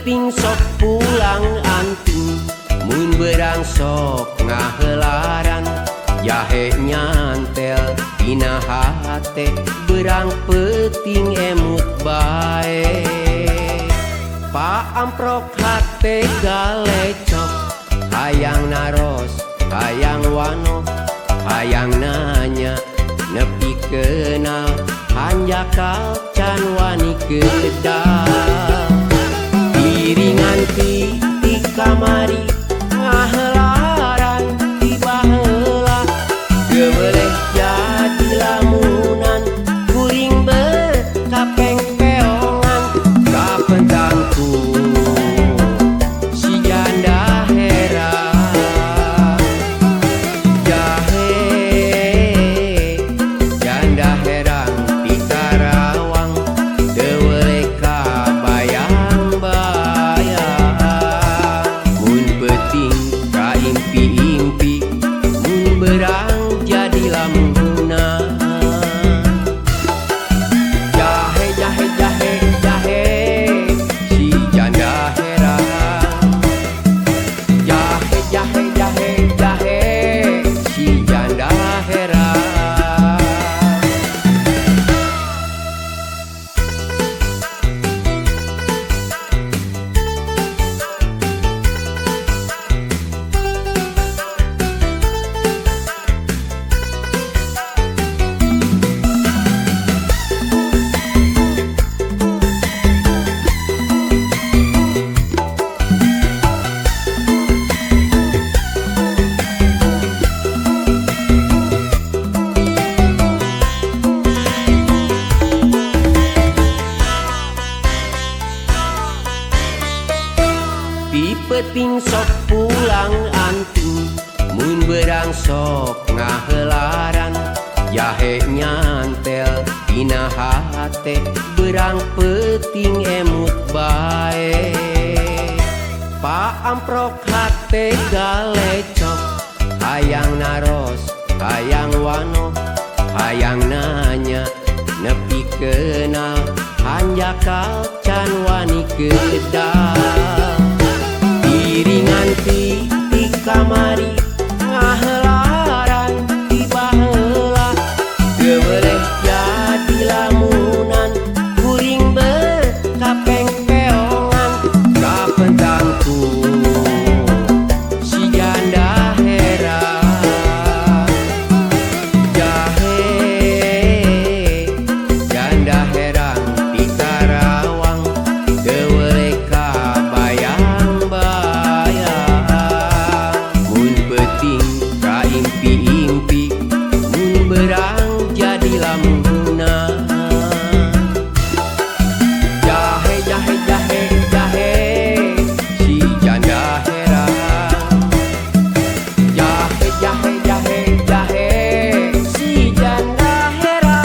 penting sok pulang anting, mun berang sok ngahelaran, jahe nyantel tina hate, berang penting emut bae. Paamprok hate galecok, hayang naros, hayang wano, hayang nanya, nepi kenal, hanjakal can wani kedal. Iringan ti kamari, ngahelaran ti baheula, geuleuh jadi lamunan, kuring berkapeng peongan, kapentangku si janda herang. Jahe janda herang ti Karawang, teu weuleh kabayang-bayang, mun penting ka impi-impi, mun berang jadi lamunan. Jahe jahe jahe jahe si janda herang, jahe jahe jahe jahe si janda herang. Pi penting sok pulang anting, mun berang sok ngahelaran, jahe nyantel tina hate, berang penting emut bae. Paamprok hate galecok, hayang naros, hayang wano, hayang nanya, nepi kenal, hanjakal can wani kedal. Iringan ti kamari, ngahelaran ti baheula, geuleuh jadi lamunan, kuring berkapeng peongan, kapentangku si janda herang. Jahe janda herang ti Karawang, teu weuleh kabayang-bayang, mun penting ka impi-impi, mun berang jadi lamunan. Jahe jahe jahe jahe si janda herang, jahe jahe jahe jahe si janda herang.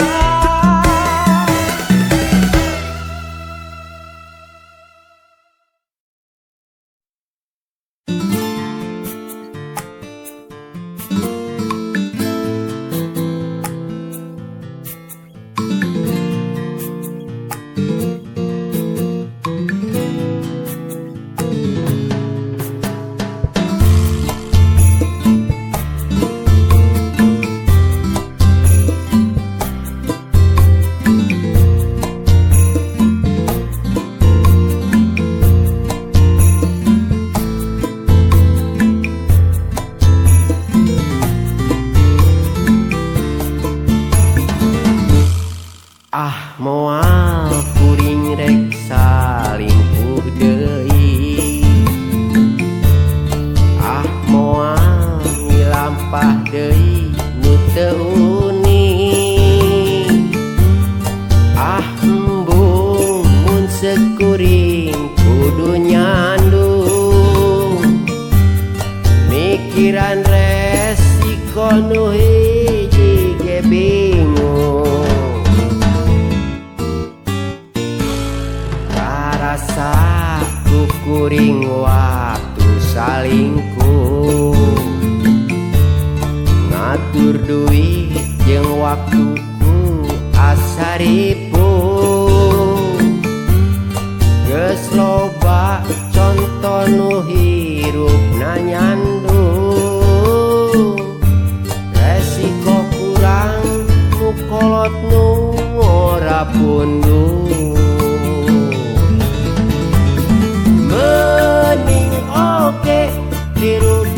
Ah moal kuring rek salingkuh deui, ah moal ngilampah deui nu teu uning, ah embung mun sekuring kudu nyandung, mikiran resiko nu hiji ge bingung. Rasa kukuring waktu salingkuh, ngatur duit jeung waktuku asa ripuh, geus loba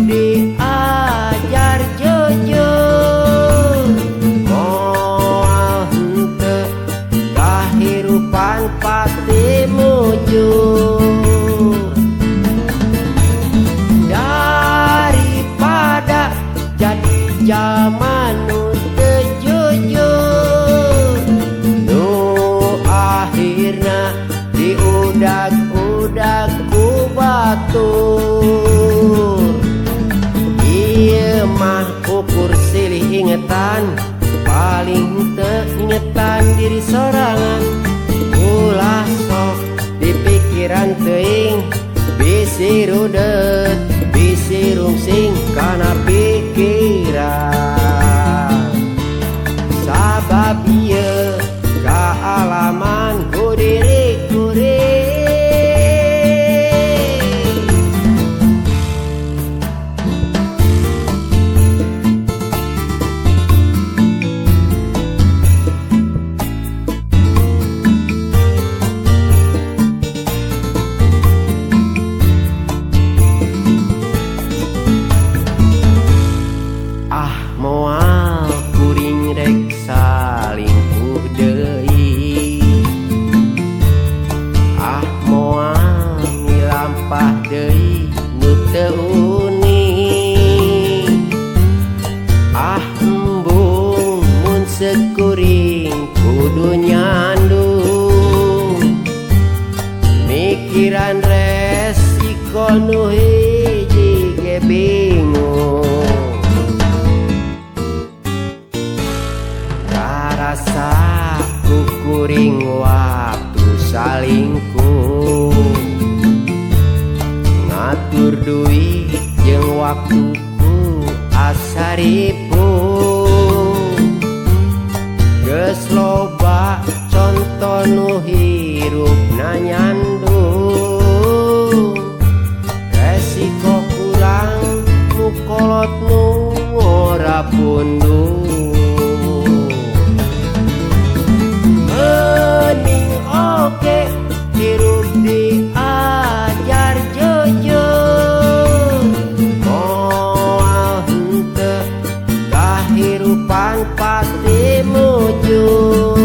diajar jujur, moal henteu kahirupan pati mujur. Daripada jadi zaman nu teu jujur, nu akhirna diudag-udag ku batur. Ieu mah ukur silih ingetan, paling teu ingetan diri sorangan. Ulah sok di pikiran teuing, bisi rudet bisi rungsing kana pikiran. Sabab ieu kaalaman ku diri kuring. Moal kuring rek salingkuh deui, moal milampah deui nu teu uning. Embung mun sekuring kudu nyandung, mikiran resiko nu hiji ge bingung. Rasa kukuring waktu salingkuh, ngatur duit jeung waktuku asa ripuh. Geus loba conto nu hirupna nyandung, resiko kurang mukolot nu ora pundung. Mending oke hirup diajar jujur, moal henteu kahirupan pasti mujur.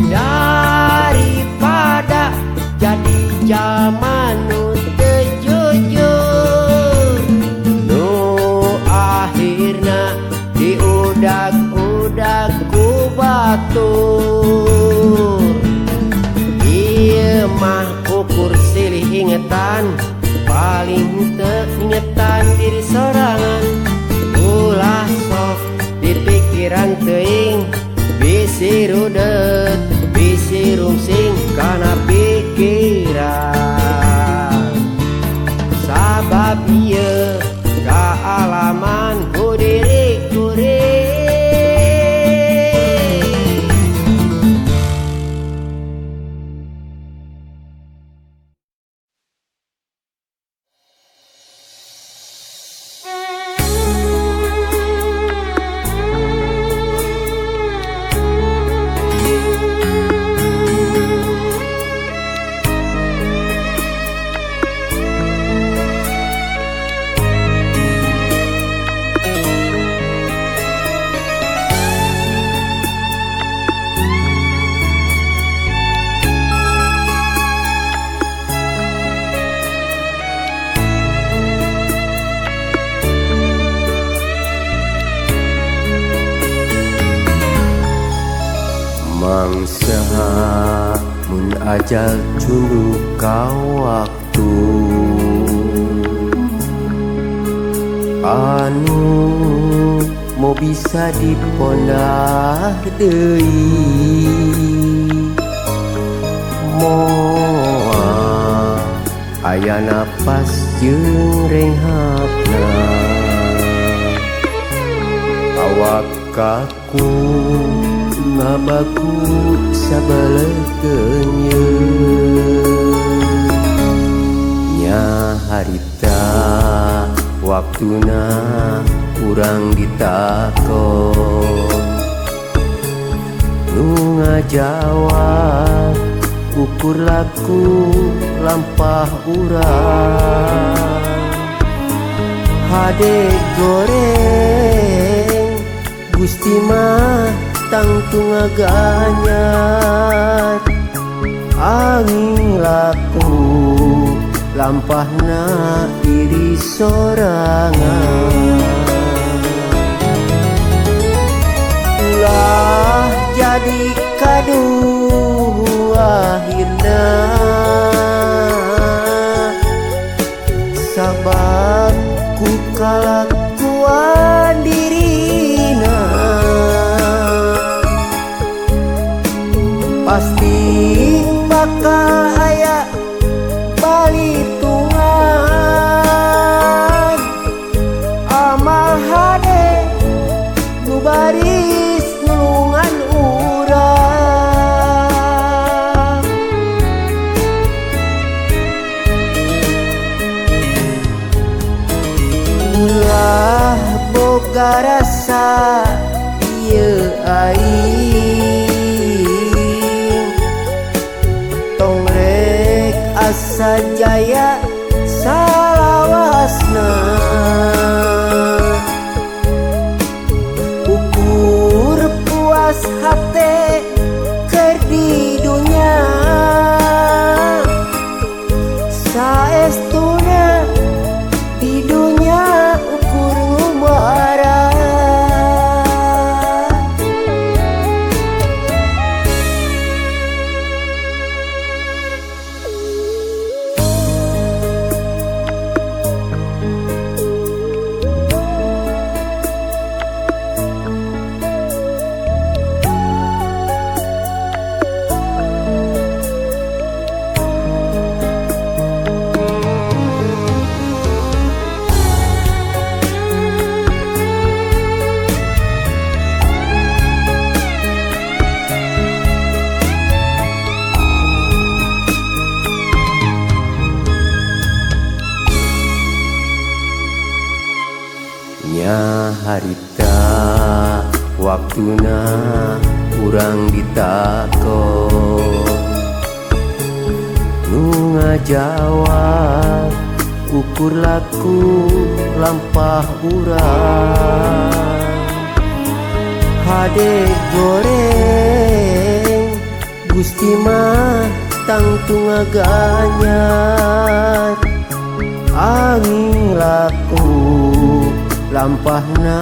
Daripada jadi zaman nu teu jujur, nu akhirna diudag-udag ku batur. Ieu mah ukur silih ingetan, paling teu ingetan diri sorangan. Ulah sok di pikiran teuing, bisi rudet bisi rungsing kana pikiran. Sabab ieu kaalaman ku diri kuring. Mangsa mun ajal cundu ka waktu, anu mau bisa dipondah deui. Moal aya napas jeung renghapna, awak kaku ngabaku sabalegeunyeun. Nya harita waktuna urang ditakon, nu ngajawab ukur laku lampah urang. Hade goreng Gusti mah tangtung aganyar. Angin laku lampahna iri sorangan. Ulah jadi kaduh akhirna, sabab ku kalakuan dirina. Pasti bakal aya balitungan amal hade nu baris nulungan urang. Ulah boga rasa ieu aing, tong rek asa jaya salawasna. Ukur puas hate keur di dunya, saestuna di dunya ukur ngumara. Nya harita waktuna urang ditakon, nu ngajawab ukur laku lampah urang. Hade goreng Gusti mah tangtung aganyar. Angin laku lampahna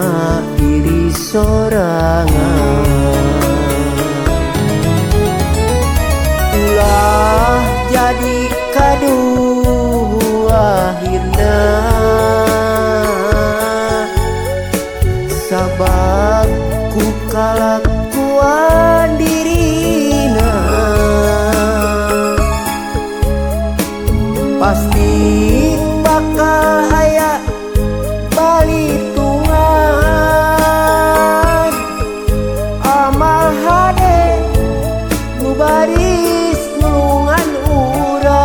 iri sorangan. Ulah jadi kaduh akhirna, sabab ku kalakuan dirina. Pasti bakal aya balitungan amal hade nu baris nulungan urang.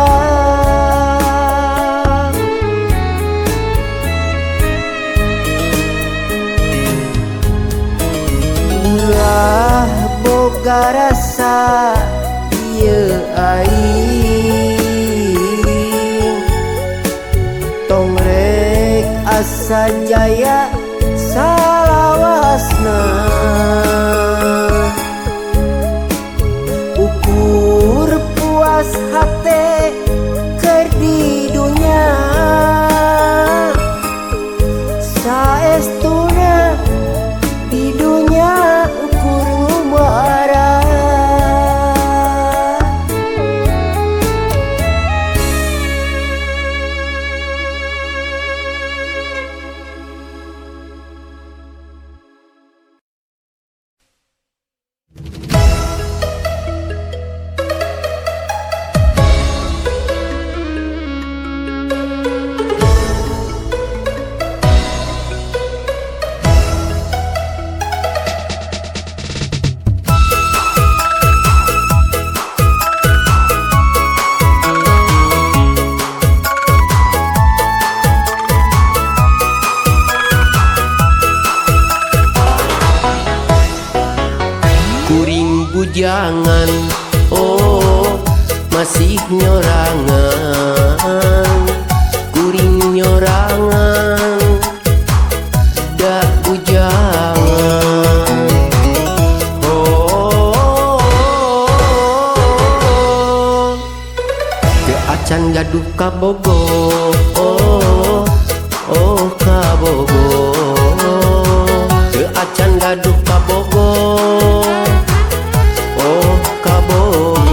Ulah boga rasa ieu aing, tong rek asa jaya salawasna. Ukur puas hate keur di dunya, saestuna di dunya ukur ngumara. Kuring bujangan, oh masih nyorangan, kuring nyorangan, dak ujangan. Oh, ke acan gaduh kabogo, oh kabogo, ke acan gaduh kabogo, oh kabogo.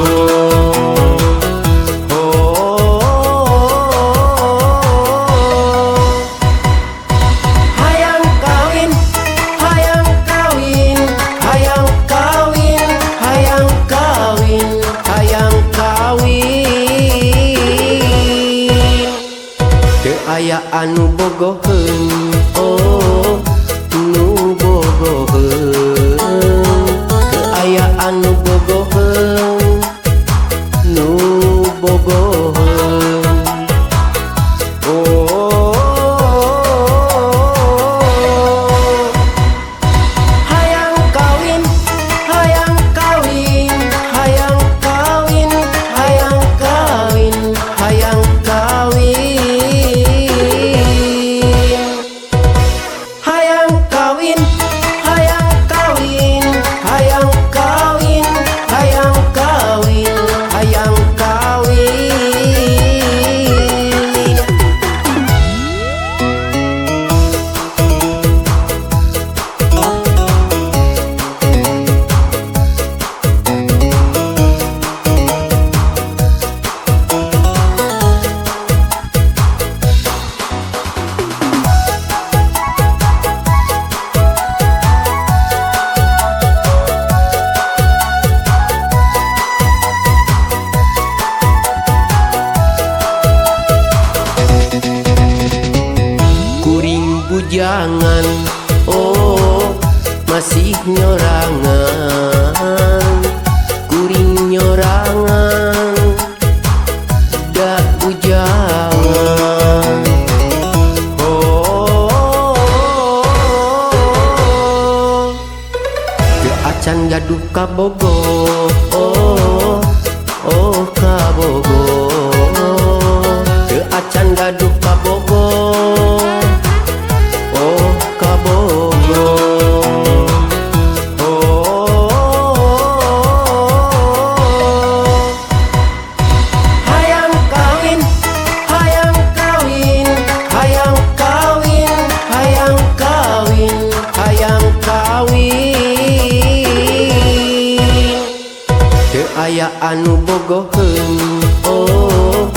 Hayang kawin, hayang kawin, hayang kawin, hayang kawin, hayang kawin. Teu aya anu bogoheun, oh nu bogoheun. Teu aya anu bogoheun, nu bogoheun. Hayang kawin, hayang kawin, hayang kawin, hayang kawin, hayang kawin. Hayang kawin, hayang kawin, hayang kawin, hayang kawin, hayang kawin. Kuring bujangan, oh masih nyorangan, kuring nyorangan, dak ujangan. Oh, teu acan gaduh kabogo, oh kabogo, teu acan gaduh kabogo, oh kabogo. Hayang kawin, hayang kawin, hayang kawin, hayang kawin, hayang kawin. Teu aya anu bogoheun, oh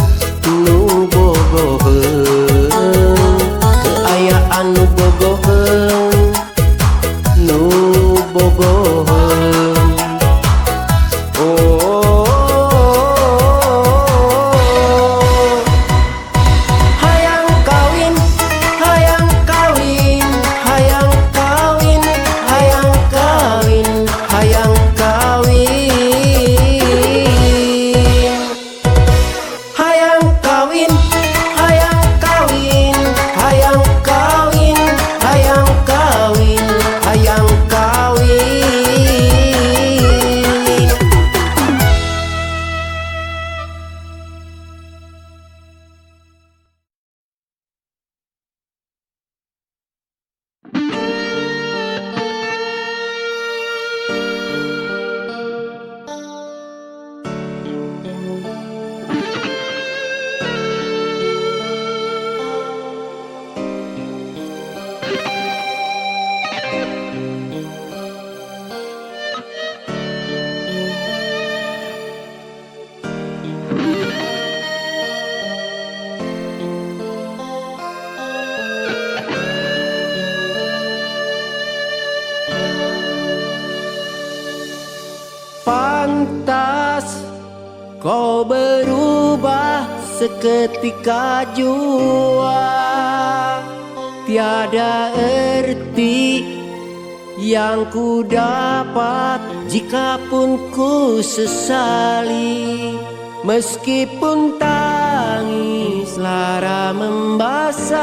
nu bogoheun. Teu aya anu bogoheun, nu bogoheun. Hayang kawin, hayang kawin, hayang kawin, hayang kawin, hayang kawin. Hayang kawin, hayang kawin, hayang kawin, hayang kawin, hayang kawin. Pantas kau berubah seketika jua, tiada erti yang ku dapat jikapun ku sesali. Meskipun tangis lara membasahi,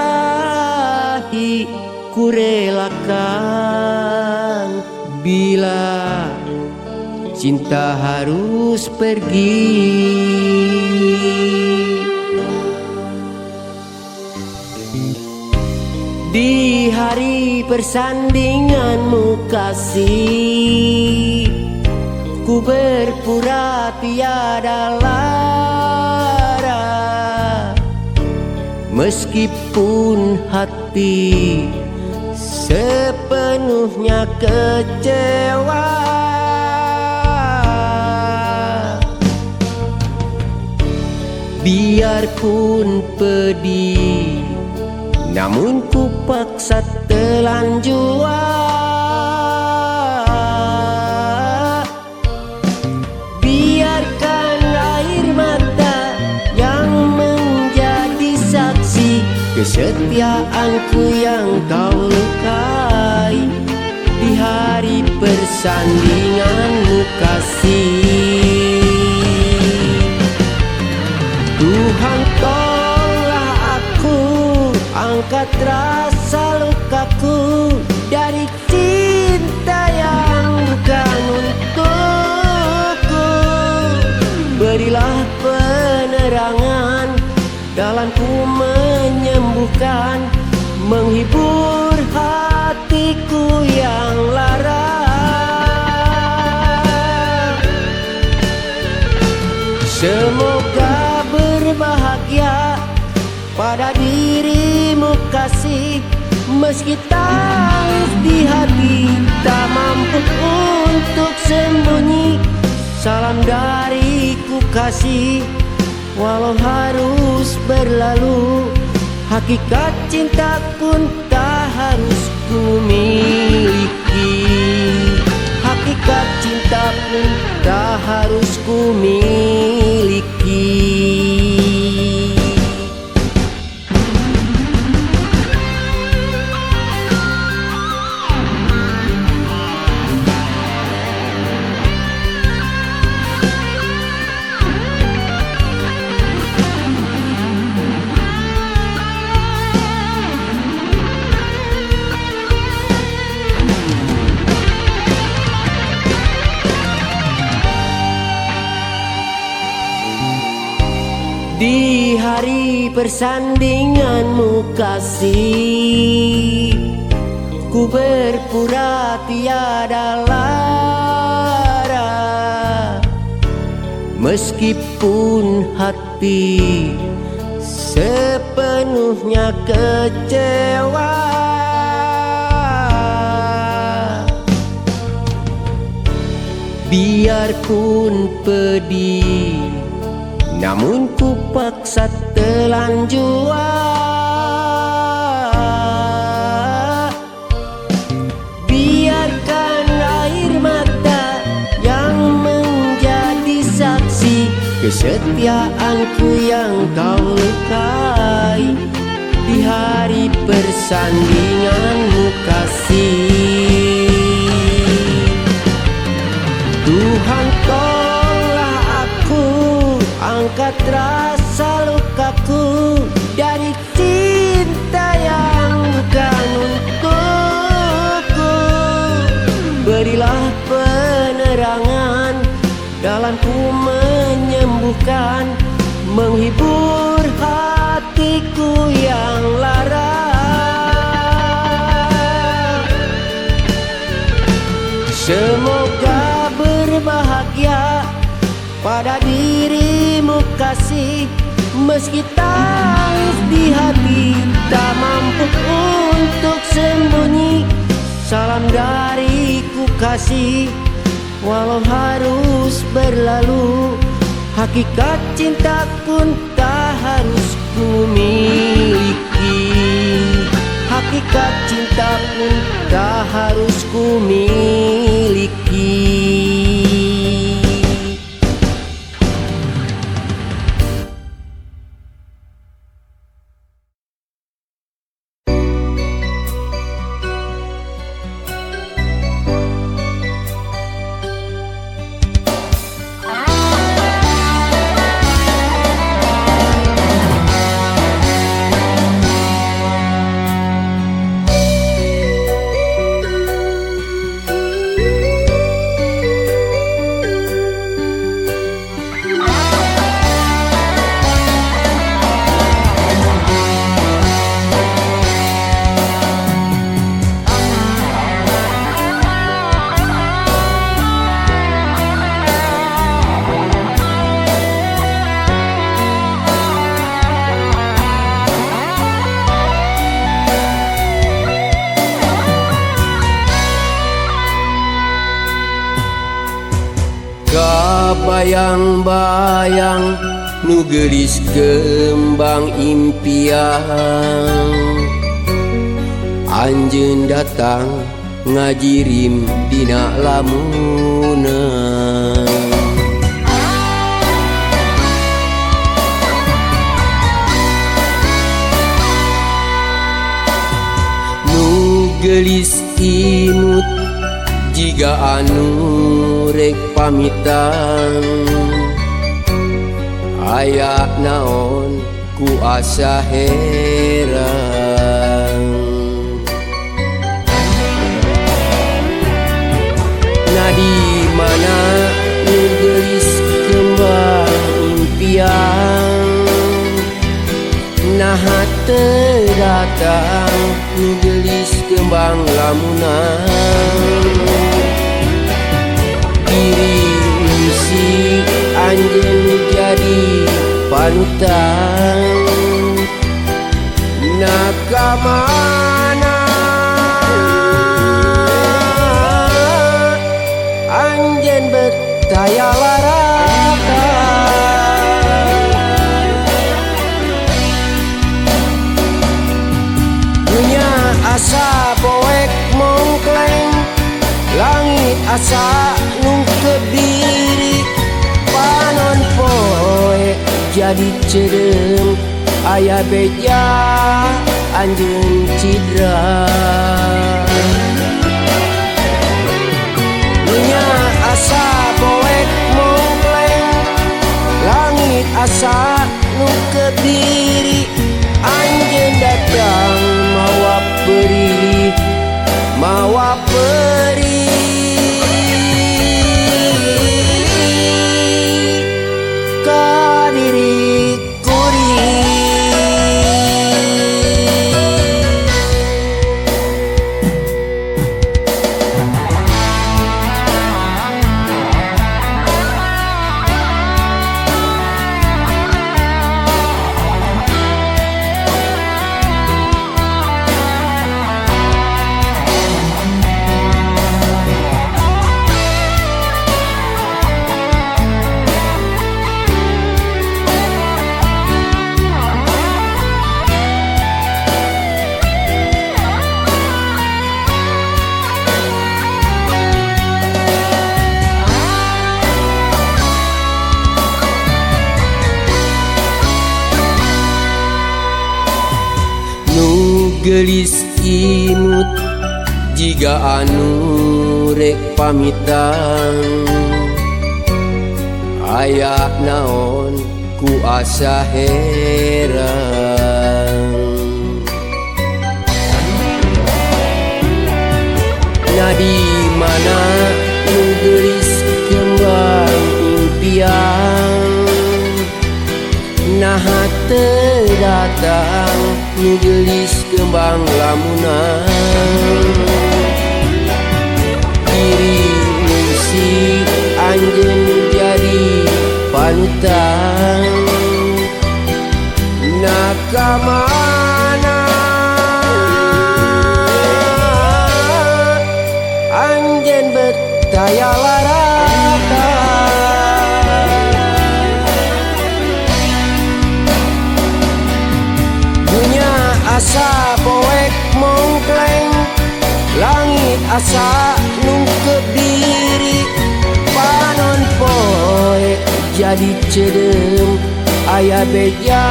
ku relakan bila cinta harus pergi. Di hari persandinganmu kasih, ku berpura tiada lara, meskipun hati sepenuhnya kecewa. Biarpun pedih, namun ku paksa telan jua. Biarkan air mata yang menjadi saksi kesetiaanku yang kau lukai. Di hari persandinganmu kasih, Tuhan tolong aku, angkat rasa lukaku dari cinta yang bukan untukku. Berilah penerangan dalam ku menyembuhkan, menghibur hatiku yang lara. Semoga berbahagia pada dirimu kasih, meski tangis di hati tak mampu untuk sembunyi. Salam dariku kasih, walau harus berlalu, hakikat cinta pun tak harus ku miliki. Hakikat cinta pun tak harus ku miliki. Di hari persandinganmu kasih, ku berpura tiada lara, meskipun hati sepenuhnya kecewa. Biarpun pedih, namun ku paksa telan jua. Biarkan air mata yang menjadi saksi kesetiaanku yang kau lukai. Di hari persandinganmu kasih, Tuhan tolong aku, angkat rasa lukaku dari cinta yang bukan untukku. Berilah penerangan dalam ku menyembuhkan, menghibur hatiku yang lara. Semoga berbahagia pada dirimu kasih, meski tangis di hati tak mampu untuk sembunyi. Salam dariku kasih, walau harus berlalu, hakikat cinta pun tak harus ku miliki. Hakikat cinta pun tak harus ku miliki. bayang-bayang nu geulis kembang impian anjeun datang ngajirim dina lamunan nu geulis imut jiga anu rek pamitan aya naon ku asa heran na di mana nu geulis kembang impian naha teu datang nu geulis kembang lamunan diri si anjeun jadi panutan nakamana anjeun betaya larata punya asa poek mongkleng langit asa nu kediri panon poe jadi ceureum aya beja anjeun cidra punya asa poek mongkleng langit asa nu kediri anjeun datang mawa beri mawa beri ka diriku geulis imut jiga anu rek pamitan aya naon ku asa heran na di mana nu geulis kembang impian naha teu datang nu geulis kembang lamunan diri si anjeun jadi panutan nakamana anjeun betaya larata asa poek mongkleng langit asa nu kediri panon poe jadi ceureum aya beja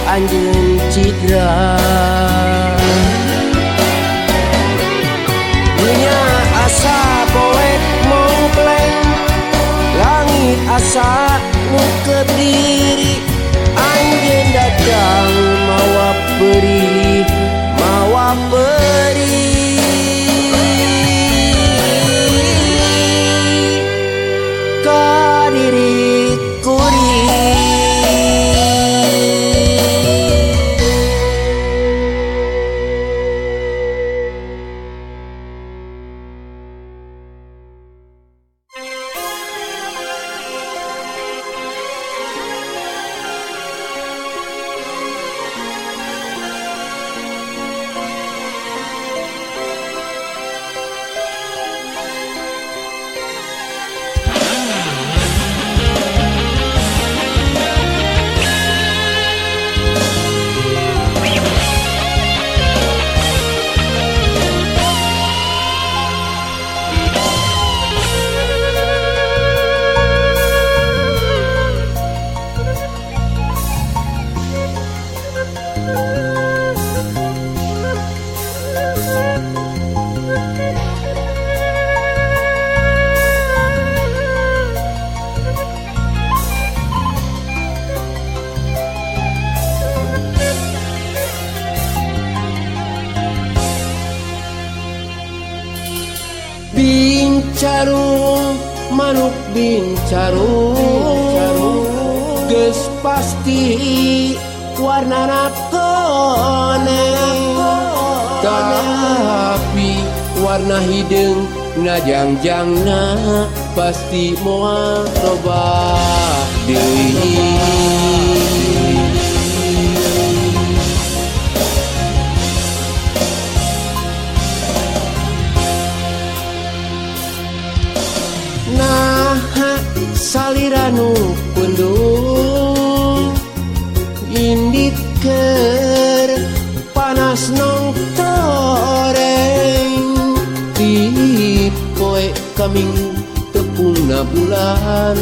anjeun cidra punya asa poek mongkleng langit asa nu kediri anjeun datang mawa beri mawa beri ka diriku bincarung manuk bincarung geus pasti warnana koneng tapi warna hideung ngajangjangna pasti moal robah deui. Salira nu pundung indit keur panas nong toreng di poe kaminggu tepungna bulan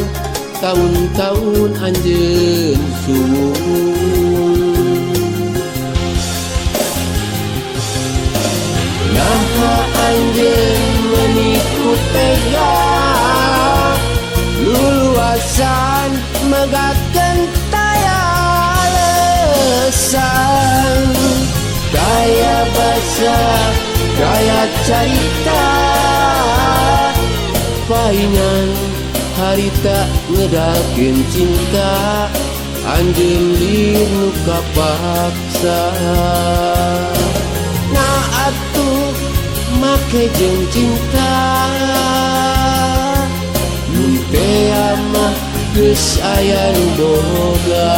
tahun-tahun anjeun suung naha anjeun menikut tega luluasan megatkeun taya lesan gaya basa gaya carita paingan harita ngedakeun cinta anjeun lir nu kapaksa na atuh make jeung cinta teh mah geus aya nu boga.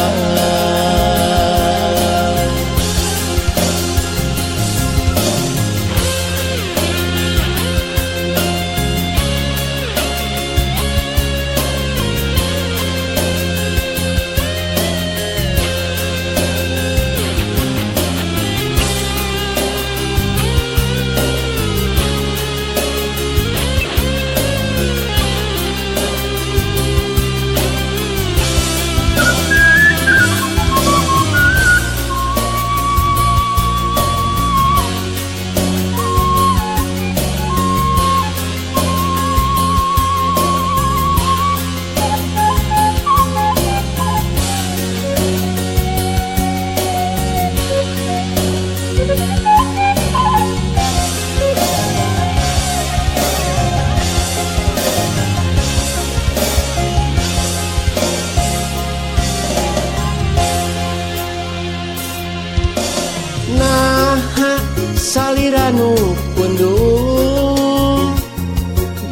Salira nu pundung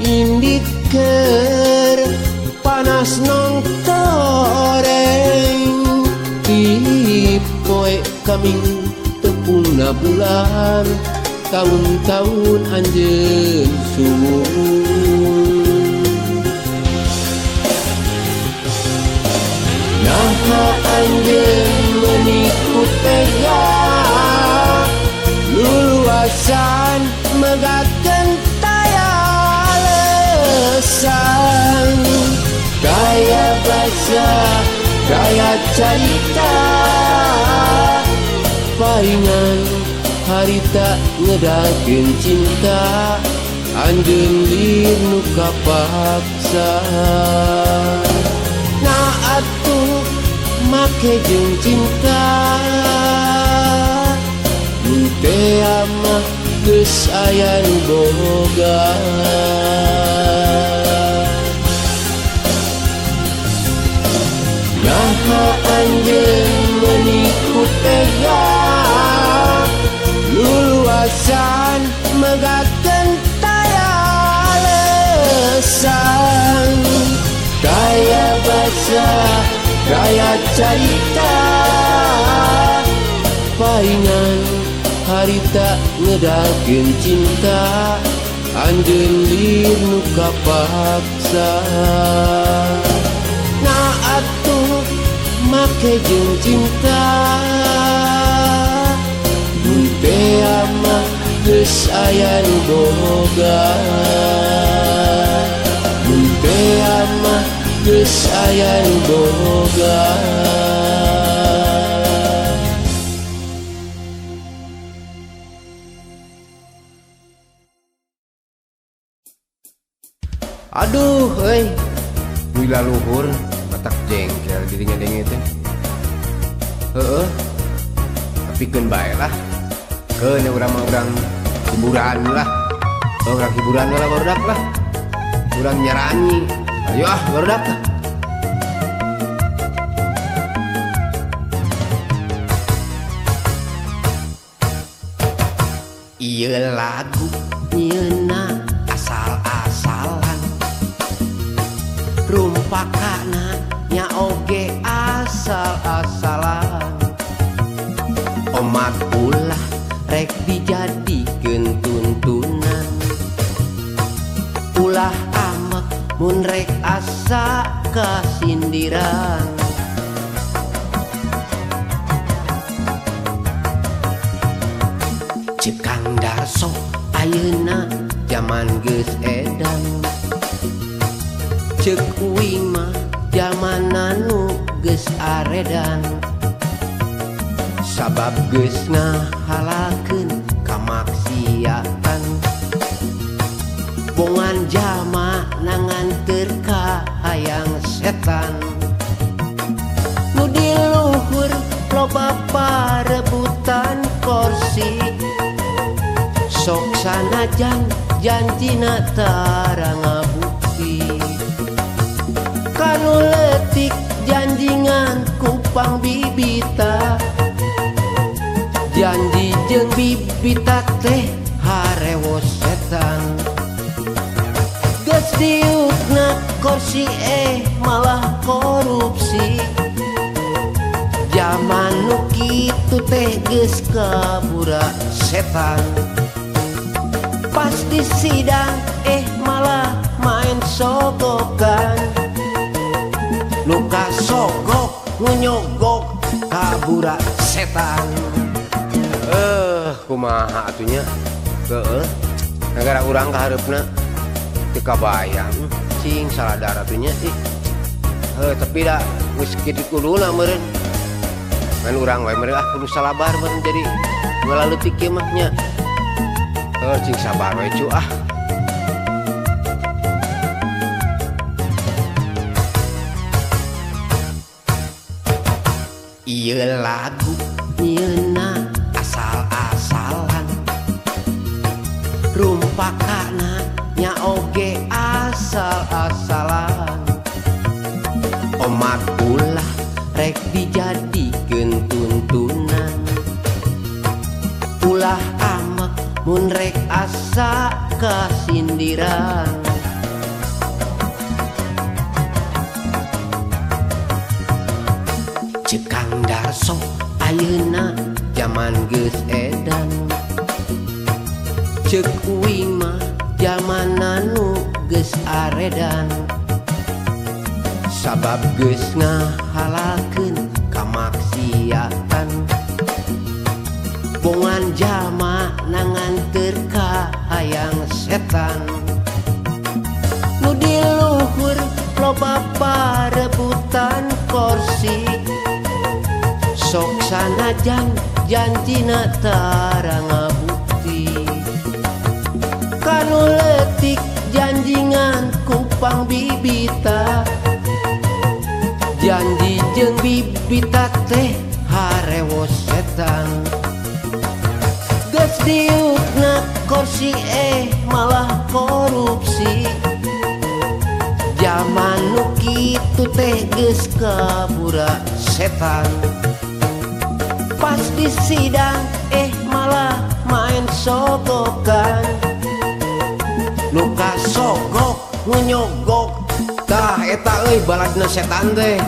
indit keur panas nong toreng di poe kaminggu tepungna bulan tahun-tahun anjeun suung naha anjeun menikut tega luluasan megatkeun taya lesan gaya basa gaya carita paingan harita ngedakeun cinta anjeun lir nu kapaksa na atuh make jeung cinta teh mah geus aya nu boga. Naha anjeun menikut tega luluasan megatkeun taya lesan gaya basa gaya carita paingan harita ngedakeun cinta anjeun lir nu kapaksa na atuh make jeung cinta mun teh mah geus aya nu boga mun teh mah geus aya nu boga. Aduh, euy. Wila luhur, matak jengkel dirinya denge teh. Heeh. Tapikeun bae lah. Keun urang mah urang hiburan lah. Urang hiburan lah barudak lah. kurang nyaranyi. Ayo barudak. Ieu lagu nyeuna asal-asalan, rumpakana nya oge asal-asalan. Omat ulah rek dijadikeun tuntunan, ulah amek mun rek asa kasindiran. Cekang Darso ayeuna zaman geus edan, ceuk uing mah zaman anu geus aredan. Sabab geus ngahalakeun kamaksiatan, bongan jama nanganteur ka hayang setan. Nu di luhur loba parebutan kursi, sok sanajan janjina tara ngabukti. Kanu leutik janjingan kupang bibita, janji jeung bibita teh harewos setan. Geus diukna kursi malah korupsi, zaman nu kitu teh geus kabura setan. Pas di sidang malah main sogokan, luka sogok ngunyogok kabura setan. Kumaha atunya keueuh negara urang kahareupna teu kabayang cing saladar atunya ih. Tapi da geus kitu kuduna meureun ngan urang wae meureun kudu salabar meureun jadi ngaleutik ieu mah nya. Cing sabar wae cu ah. Ieu lagu nyeuna asal-asalan, rumpakana nya oge asal-asalan. Omat ulah rek dijadikeun tuntunan, ulah amek mun rek asa kasindiran. Cekang Darso ayeuna zaman geus edan, ceuk uing mah zaman anu geus aredan. Sabab geus ngahalakeun kamaksiatan, bongan jama nanganteur ka hayang setan. Nu di luhur loba parebutan kursi, sok sanajan janjina tara ngabukti. Kanu leutik janjingan kupang bibita, janji jeung bibita teh harewos setan. Geus diukna kursi malah korupsi, zaman nu kitu teh geus kabura setan. Pas di sidang malah main sogokan, luka sogok ngunyogok tah eta euy baladna setan teh.